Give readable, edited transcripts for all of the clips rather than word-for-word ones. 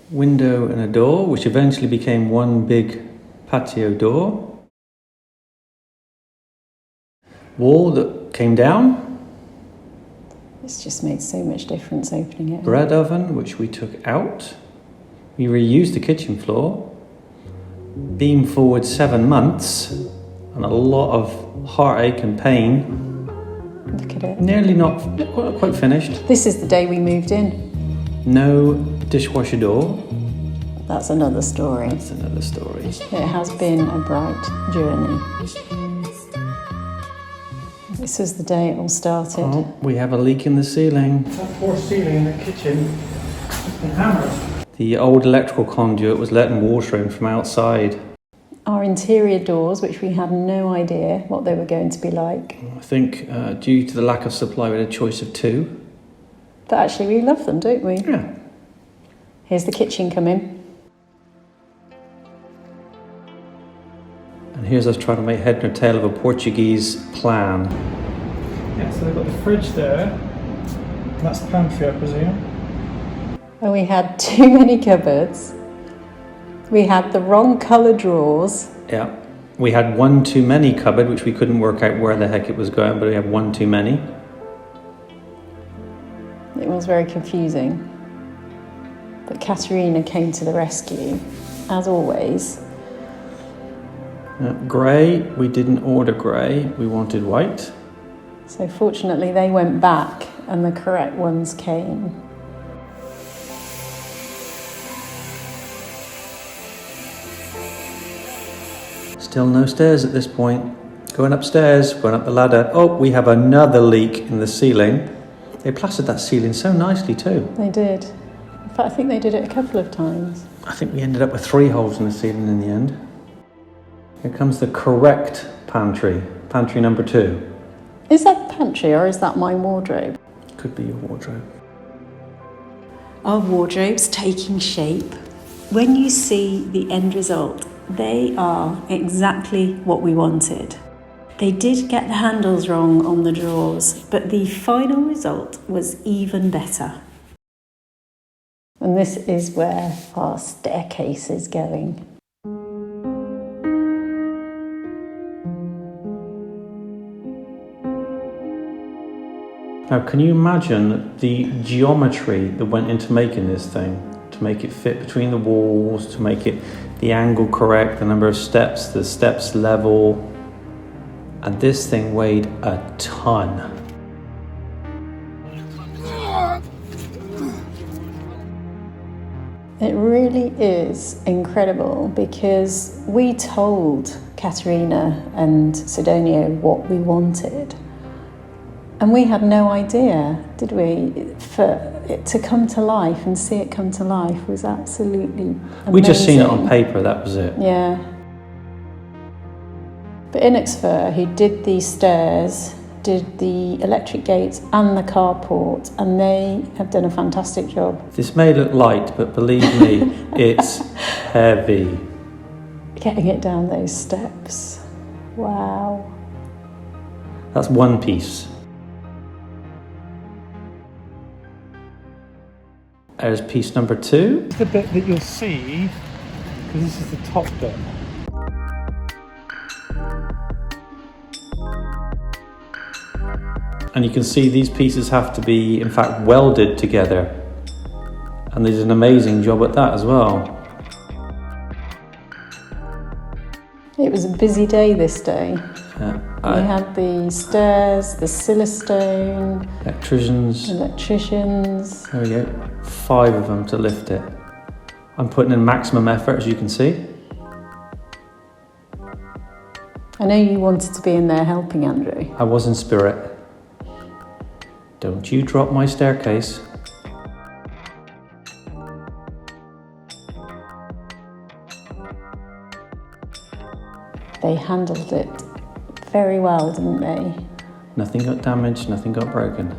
window and a door, which eventually became one big patio door. Wall that came down. It's just made so much difference opening it. Bread oven, which we took out. We reused the kitchen floor. Beam forward 7 months and a lot of heartache and pain. Look at it. Nearly not quite finished. This is the day we moved in. No dishwasher door. That's another story. That's another story. It has been a bright journey. This was the day it all started. Oh, we have a leak in the ceiling. That poor ceiling in the kitchen has been hammered. The old electrical conduit was letting water in from outside. Our interior doors, which we had no idea what they were going to be like. I think due to the lack of supply, we had a choice of 2. But actually we love them, don't we? Yeah. Here's the kitchen coming. And here's us trying to make head nor tail of a Portuguese plan. Yeah, so they've got the fridge there. That's the pantry, I presume. And we had too many cupboards. We had the wrong colour drawers. Yeah. We had one too many cupboard, which we couldn't work out where the heck it was going, but we had one too many. It was very confusing. But Catarina came to the rescue, as always. Grey, we didn't order grey, we wanted white. So fortunately they went back and the correct ones came. Still no stairs at this point. Going upstairs, going up the ladder. Oh, we have another leak in the ceiling. They plastered that ceiling so nicely too. They did. In fact, I think they did it a couple of times. I think we ended up with 3 holes in the ceiling in the end. Here comes the correct pantry. Pantry number 2. Is that the pantry or is that my wardrobe? Could be your wardrobe. Our wardrobe's taking shape. When you see the end result, they are exactly what we wanted. They did get the handles wrong on the drawers, but the final result was even better. And this is where our staircase is going. Now, can you imagine the geometry that went into making this thing? To make it fit between the walls, to make it the angle correct, the number of steps, the steps level. And this thing weighed a ton. It really is incredible because we told Catarina and Sidonio what we wanted. And we had no idea, did we? For it to come to life and see it come to life was absolutely amazing. We just seen it on paper, that was it. Yeah. But Inexfer, who did the stairs, did the electric gates and the carport, and they have done a fantastic job. This may look light, but believe me, it's heavy. Getting it down those steps. Wow. That's one piece. There's piece number 2. It's the bit that you'll see, because this is the top bit. And you can see these pieces have to be, in fact, welded together. And they did an amazing job at that as well. It was a busy day this day. Yeah, We had the stairs, the silestone, electricians. electricians. There we go. 5 of them to lift it. I'm putting in maximum effort, as you can see. I know you wanted to be in there helping, Andrew. I was in spirit. Don't you drop my staircase. They handled it very well, didn't they? Nothing got damaged, nothing got broken.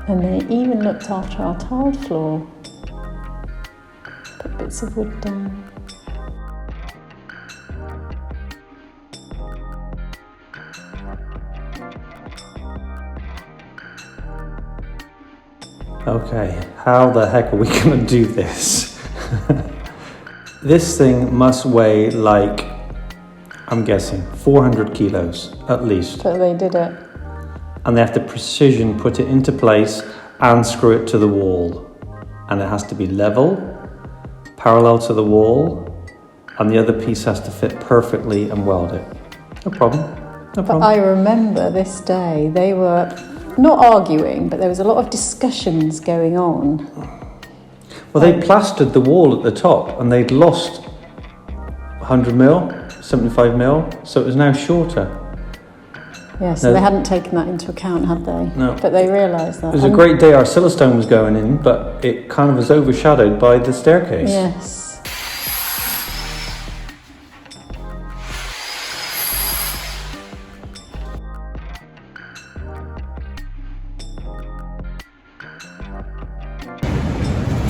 And they even looked after our tiled floor. Put bits of wood down. Okay, how the heck are we going to do this? This thing must weigh like, I'm guessing, 400 kilos at least. But they did it. And they have to precision put it into place and screw it to the wall. And it has to be level, parallel to the wall, and the other piece has to fit perfectly and weld it. No problem. No problem. But I remember this day, they were not arguing, but there was a lot of discussions going on. Well, they plastered the wall at the top and they'd lost 100 mil, 75 mil, so it was now shorter. Yeah, so they hadn't taken that into account, had they? No. But they realised that. It was a great day, our Silverstone was going in, but it kind of was overshadowed by the staircase. Yes.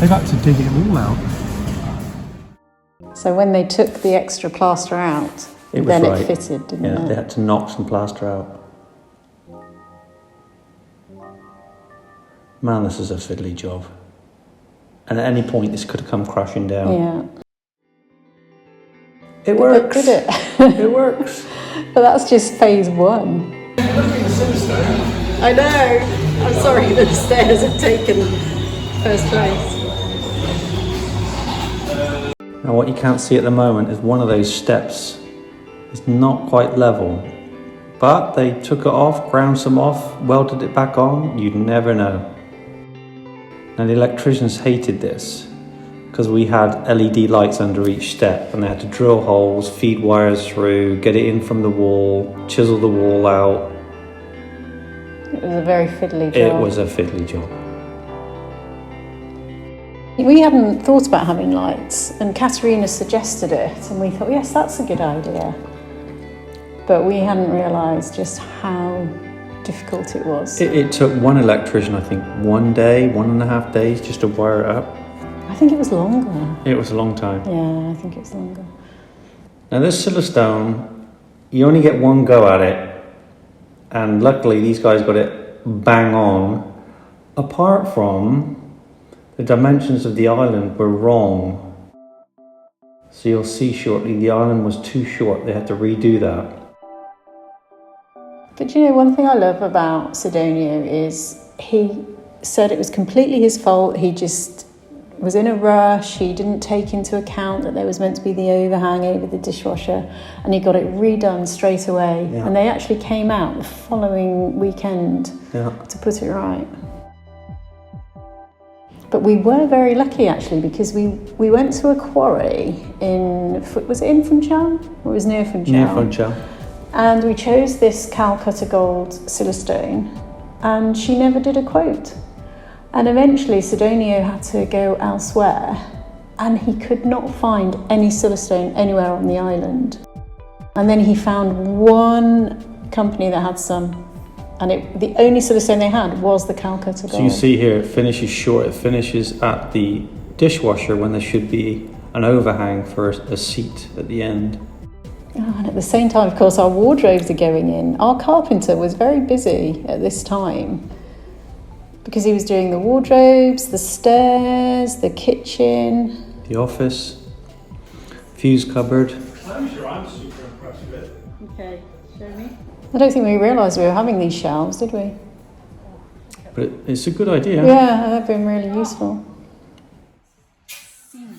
They've had to dig it all out. So when they took the extra plaster out, It fitted, didn't it? They had to knock some plaster out. Man, this is a fiddly job. And at any point, this could have come crashing down. Yeah. It works. Did it? It works. But that's just phase one. I know. I'm sorry, the stairs have taken first place. Now, what you can't see at the moment is one of those steps is not quite level. But they took it off, ground some off, welded it back on. You'd never know. Now, the electricians hated this because we had LED lights under each step and they had to drill holes, feed wires through, get it in from the wall, chisel the wall out. It was a very fiddly job. It was a fiddly job. We hadn't thought about having lights, and Catarina suggested it, and we thought, yes, that's a good idea. But we hadn't realised just how difficult it was. It took one electrician, I think, 1 day, 1.5 days just to wire it up. I think it was longer. It was a long time. Yeah, I think it was longer. Now this Silverstone, you only get one go at it, and luckily these guys got it bang on. Apart from the dimensions of the island were wrong. So you'll see shortly the island was too short, they had to redo that. But you know, one thing I love about Sidonio is he said it was completely his fault. He just was in a rush. He didn't take into account that there was meant to be the overhang over the dishwasher, and he got it redone straight away. Yeah. And they actually came out the following weekend to put it right. But we were very lucky actually, because we went to a quarry was it in Funchal? Or it was near Funchal? Near Funchal. And we chose this Calcutta Gold Silverstone, and she never did a quote. And eventually Sidonio had to go elsewhere, and he could not find any Silverstone anywhere on the island. And then he found one company that had some, and the only Silverstone they had was the Calcutta Gold. So you see here, it finishes short. It finishes at the dishwasher when there should be an overhang for a seat at the end. Oh, and at the same time, of course, our wardrobes are going in. Our carpenter was very busy at this time because he was doing the wardrobes, the stairs, the kitchen. The office, fuse cupboard. I'm sure I'm super impressed with it. Okay, show me. I don't think we realised we were having these shelves, did we? But it's a good idea. Yeah, they've been really useful.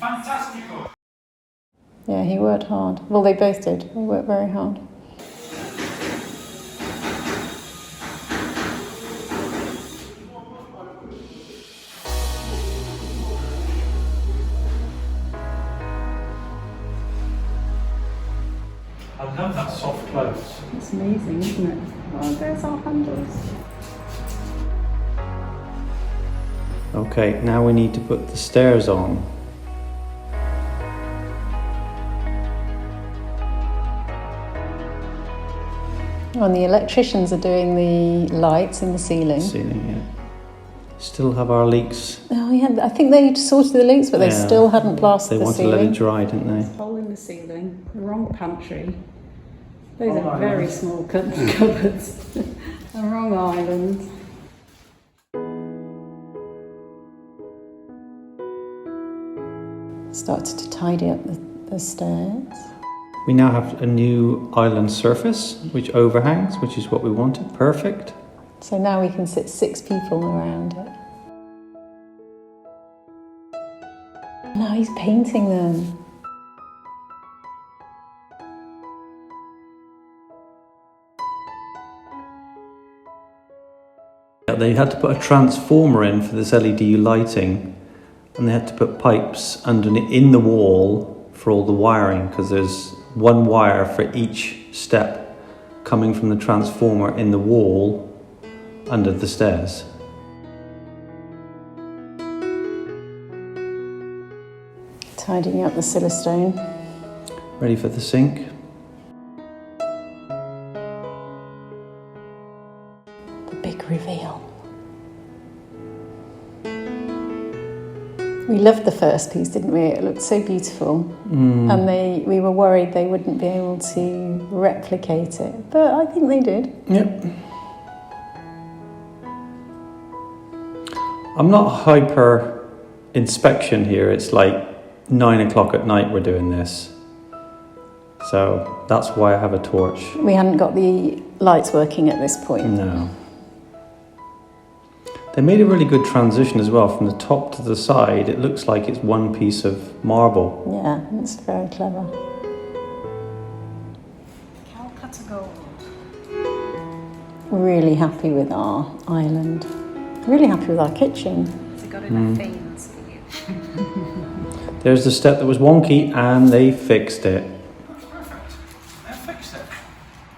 Fantastico! Yeah, he worked hard. Well, they both did. They worked very hard. I love that soft close. It's amazing, isn't it? Oh, there's our handles. Okay, now we need to put the stairs on. And the electricians are doing the lights in the ceiling. Still have our leaks. Oh yeah, I think they sorted the leaks, but they still hadn't plastered the ceiling. They wanted to let it dry, didn't they? Hole in the ceiling, the wrong pantry. Those are very small cupboards. The wrong island. Started to tidy up the stairs. We now have a new island surface, which overhangs, which is what we wanted. Perfect. So now we can sit 6 people around it. Now he's painting them. They had to put a transformer in for this LED lighting, and they had to put pipes underneath in the wall for all the wiring, because there's one wire for each step coming from the transformer in the wall under the stairs. Tidying up the silestone. Ready for the sink. The big reveal. We loved the first piece, didn't we? It looked so beautiful. And we were worried they wouldn't be able to replicate it, but I think they did. Yep. I'm not hyper inspection here. It's like 9 o'clock at night we're doing this. So that's why I have a torch. We hadn't got the lights working at this point. No. They made a really good transition as well. From the top to the side, it looks like it's one piece of marble. Yeah, it's very clever. Really happy with our island. Really happy with our kitchen. Has it got enough veins for you? There's the step that was wonky and they fixed it. Perfect. They fixed it.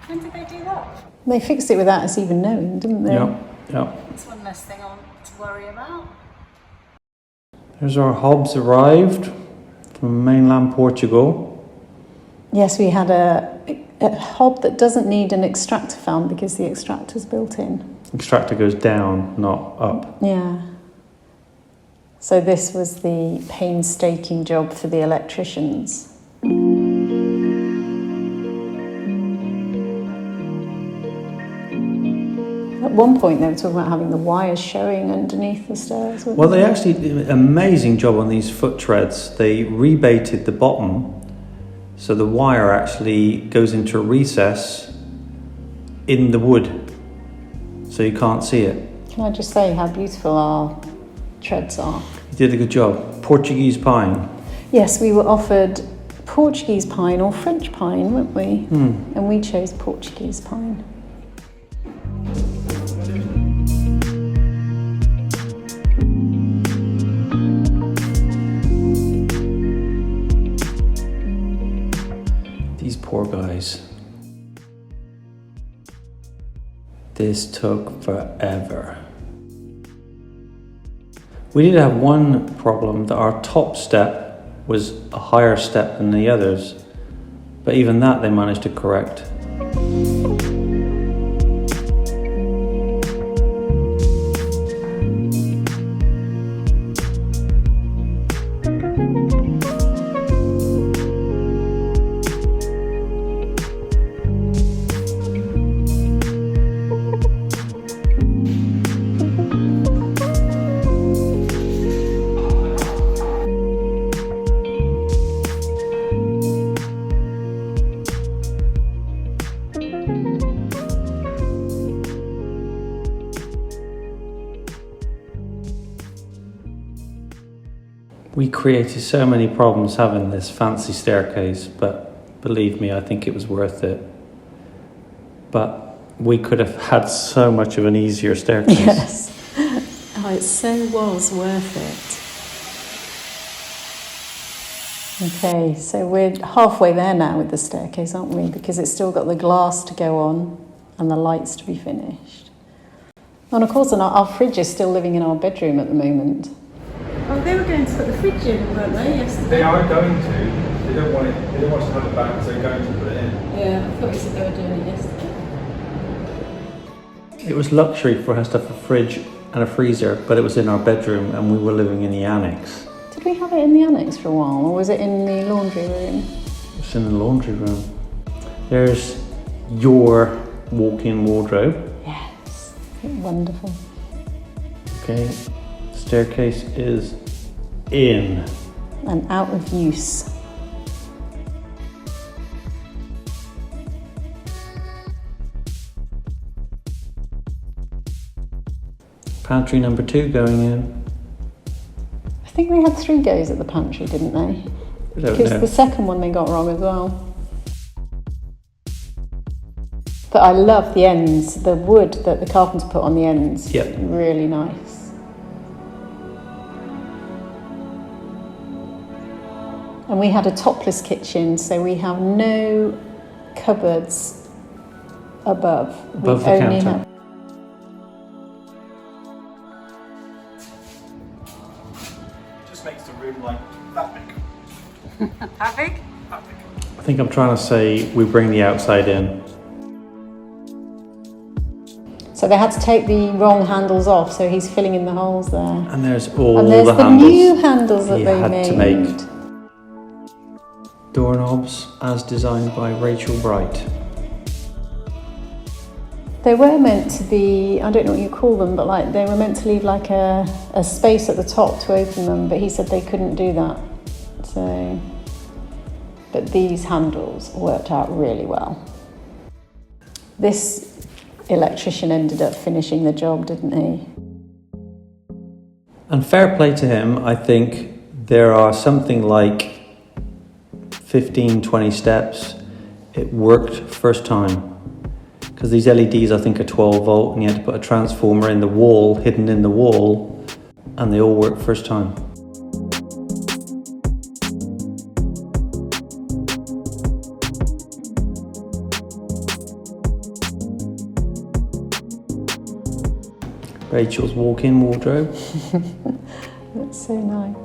When did they do that? They fixed it without us even knowing, didn't they? Yeah. It's one less thing on to worry about. There's our hobs arrived from mainland Portugal. Yes, we had a hob that doesn't need an extractor fan because the extractor's built in. Extractor goes down, not up. Yeah. So this was the painstaking job for the electricians. At one point they were talking about having the wires showing underneath the stairs. Well, they actually did an amazing job on these foot treads. They rebaited the bottom, so the wire actually goes into a recess in the wood, so you can't see it. Can I just say how beautiful our treads are? You did a good job. Portuguese pine. Yes, we were offered Portuguese pine or French pine, weren't we? And we chose Portuguese pine. These poor guys. This took forever. We did have one problem, that our top step was a higher step than the others, but even that they managed to correct. We created so many problems having this fancy staircase, but believe me, I think it was worth it. But we could have had so much of an easier staircase. Yes. Oh, it so was worth it. Okay, so we're halfway there now with the staircase, aren't we? Because it's still got the glass to go on and the lights to be finished. And of course, our fridge is still living in our bedroom at the moment. Oh, they were going to put the fridge in, weren't they, yesterday? They are going to. They don't want it. They don't want us to have it back, so they're going to put it in. Yeah, I thought you said they were doing it yesterday. It was luxury for us to have a fridge and a freezer, but it was in our bedroom and we were living in the annex. Did we have it in the annex for a while, or was it in the laundry room? It was in the laundry room. There's your walk-in wardrobe. Yes, wonderful. Okay, staircase is in. and out of use. Pantry number 2 going in. I think they had 3 goes at the pantry, didn't they? I don't Because know. the second one they got wrong as well. But I love the ends, the wood that the carpenter put on the ends. Yep. Really nice. And we had a topless kitchen, so we have no cupboards above. Above the counter. Just makes the room like that big. How big? That big. I think I'm trying to say we bring the outside in. So they had to take the wrong handles off, so he's filling in the holes there. And there's all And there's the the handles new handles that he they had made. to make. Doorknobs as designed by Rachel Bright. They were meant to be, I don't know what you call them, but like they were meant to leave like a space at the top to open them, but he said they couldn't do that. So, but these handles worked out really well. This electrician ended up finishing the job, didn't he? And fair play to him, I think there are something like 15, 20 steps. It worked first time. Because these LEDs I think are 12 volt and you had to put a transformer in the wall, hidden in the wall, and they all work first time. Rachel's walk-in wardrobe. That's so nice.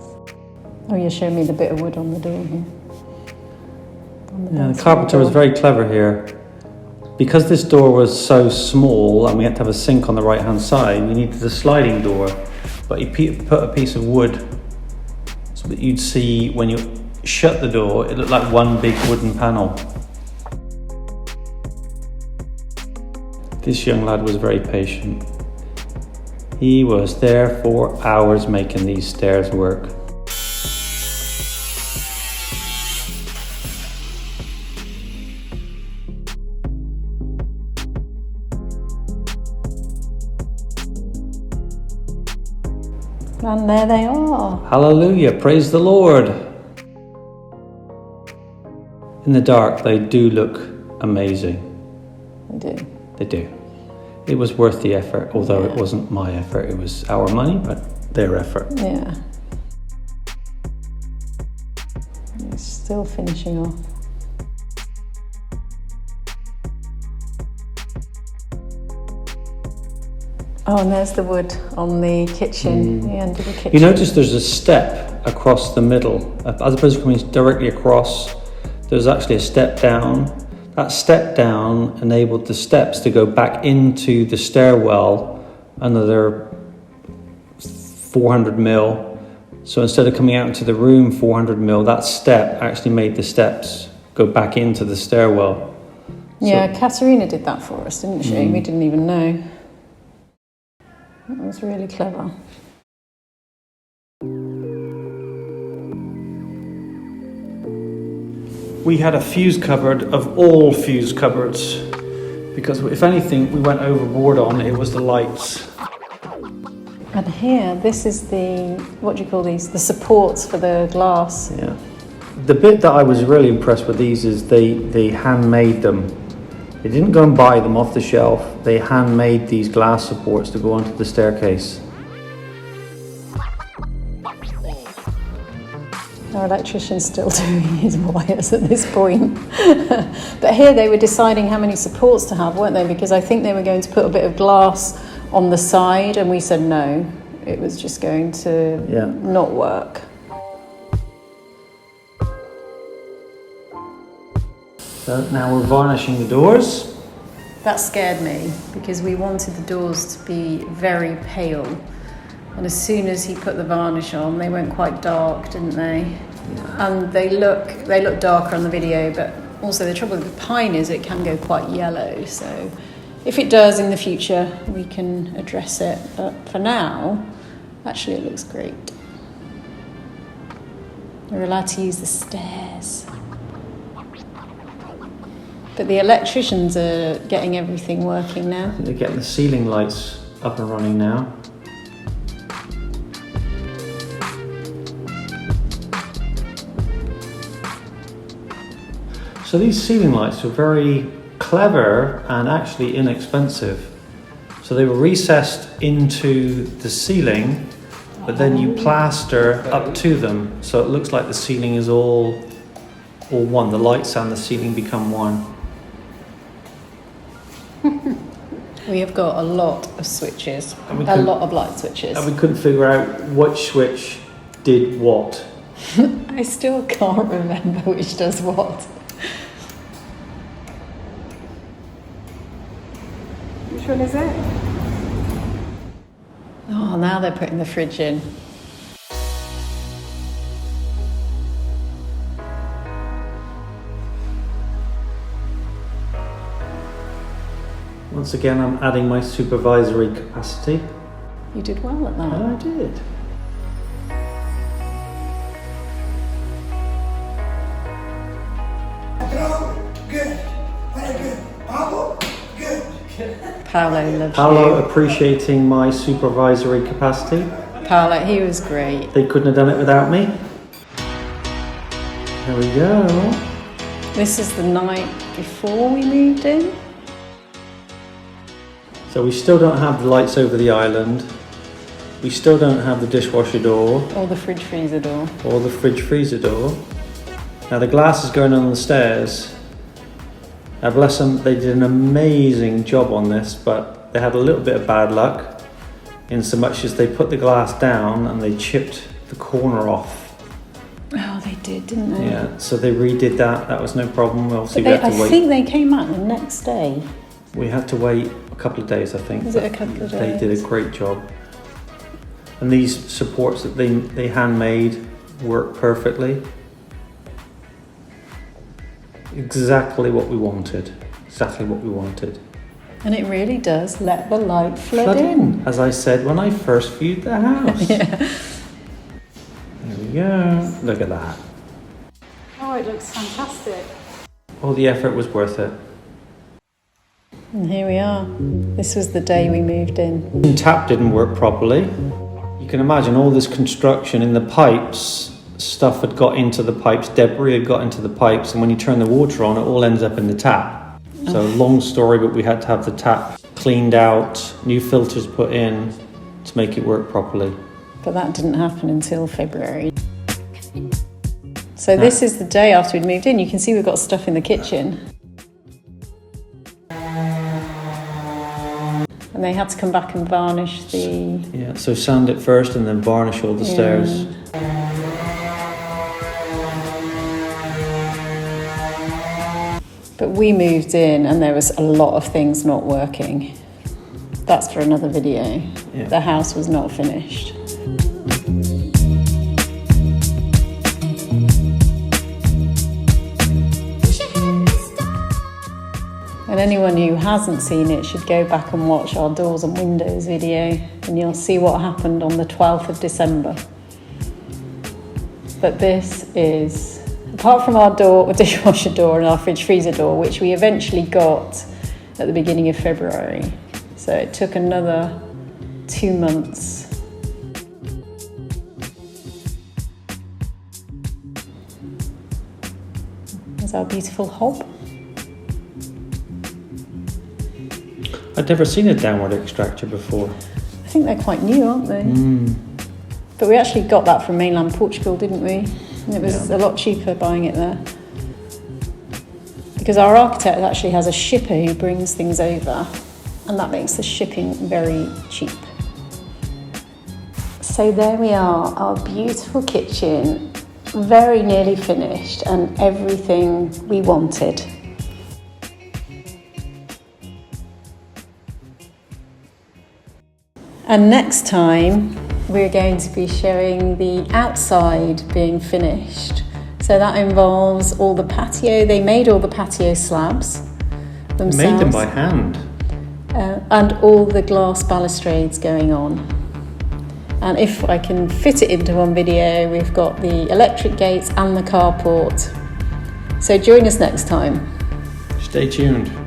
Oh, you're showing me the bit of wood on the door here. On Yeah, the bathroom carpenter was door. very clever here. Because this door was so small and we had to have a sink on the right hand side, we needed a sliding door. But he put a piece of wood so that you'd see when you shut the door, it looked like one big wooden panel. This young lad was very patient. He was there for hours making these stairs work. And there they are. Hallelujah, praise the Lord. In the dark, they do look amazing. They do. They do. It was worth the effort, although it wasn't my effort. It was our money, but their effort. Yeah. It's still finishing off. Oh, and there's the wood on the kitchen, the end of the kitchen. You notice there's a step across the middle. As opposed to coming directly across, there's actually a step down. That step down enabled the steps to go back into the stairwell another 400 mil. So instead of coming out into the room 400 mil, that step actually made the steps go back into the stairwell. Yeah, Catarina did that for us, didn't she? We didn't even know. That was really clever. We had a fuse cupboard of all fuse cupboards because if anything we went overboard on, it was the lights. And here, this is the, what do you call these? The supports for the glass. Yeah. The bit that I was really impressed with these is they handmade them. They didn't go and buy them off the shelf. They handmade these glass supports to go onto the staircase. Our electrician's still doing his wires at this point. But here they were deciding how many supports to have, weren't they? Because I think they were going to put a bit of glass on the side and we said no. It was just going to not work. So now we're varnishing the doors. That scared me because we wanted the doors to be very pale. And as soon as he put the varnish on, they went quite dark, didn't they? Yeah. And they look darker on the video, but also the trouble with the pine is it can go quite yellow. So if it does in the future, we can address it. But for now, actually it looks great. We're allowed to use the stairs. But the electricians are getting everything working now. I think they're getting the ceiling lights up and running now. So these ceiling lights were very clever and actually inexpensive. So they were recessed into the ceiling, but then you plaster up to them. So it looks like the ceiling is all one. The lights and the ceiling become one. We have got a lot of switches, a lot of light switches. And we couldn't figure out which switch did what. I still can't remember which does what. Which one is it? Oh, now they're putting the fridge in. Once again, I'm adding my supervisory capacity. You did well at that. And I did. Good. Very good. Pablo? Good. Paolo loves Paolo you. appreciating my supervisory capacity. Paolo, he was great. They couldn't have done it without me. There we go. This is the night before we moved in. So we still don't have the lights over the island. We still don't have the dishwasher door Or the fridge freezer door. or the fridge freezer door. Now the glass is going on the stairs. Now bless them, they did an amazing job on this, but they had a little bit of bad luck in so much as they put the glass down and they chipped the corner off. Oh, they did, didn't they? Yeah, so they redid that. That was no problem. Obviously, But we had to I wait. think they came out the next day. We had to wait a couple of days, I think. Was it a but couple of They did days? a great job. And these supports that they handmade work perfectly. Exactly what we wanted. Exactly what we wanted. And it really does let the light flood in. As I said when I first viewed the house. Yeah. There we go. Look at that. Oh, it looks fantastic. All the effort was worth it. And here we are. This was the day we moved in. The tap didn't work properly. You can imagine all this construction in the pipes. Stuff had got into the pipes, debris had got into the pipes, and when you turn the water on, it all ends up in the tap. So long story, but we had to have the tap cleaned out, new filters put in to make it work properly. But that didn't happen until February. So this is the day after we'd moved in. You can see we've got stuff in the kitchen. And they had to come back and varnish the... Yeah, so sand it first and then varnish all the stairs. But we moved in and there was a lot of things not working. That's for another video. Yeah. The house was not finished. And anyone who hasn't seen it should go back and watch our doors and windows video and you'll see what happened on the 12th of December. But this is, apart from our dishwasher door and our fridge freezer door, which we eventually got at the beginning of February. So it took another 2 months. There's our beautiful hob. I'd never seen a downward extractor before. I think they're quite new, aren't they? But we actually got that from mainland Portugal, didn't we? And it was a lot cheaper buying it there. Because our architect actually has a shipper who brings things over, and that makes the shipping very cheap. So there we are, our beautiful kitchen, very nearly finished, and everything we wanted. And next time, we're going to be showing the outside being finished. So that involves all the patio. They made all the patio slabs themselves. Made them by hand. And all the glass balustrades going on. And if I can fit it into one video, we've got the electric gates and the carport. So join us next time. Stay tuned.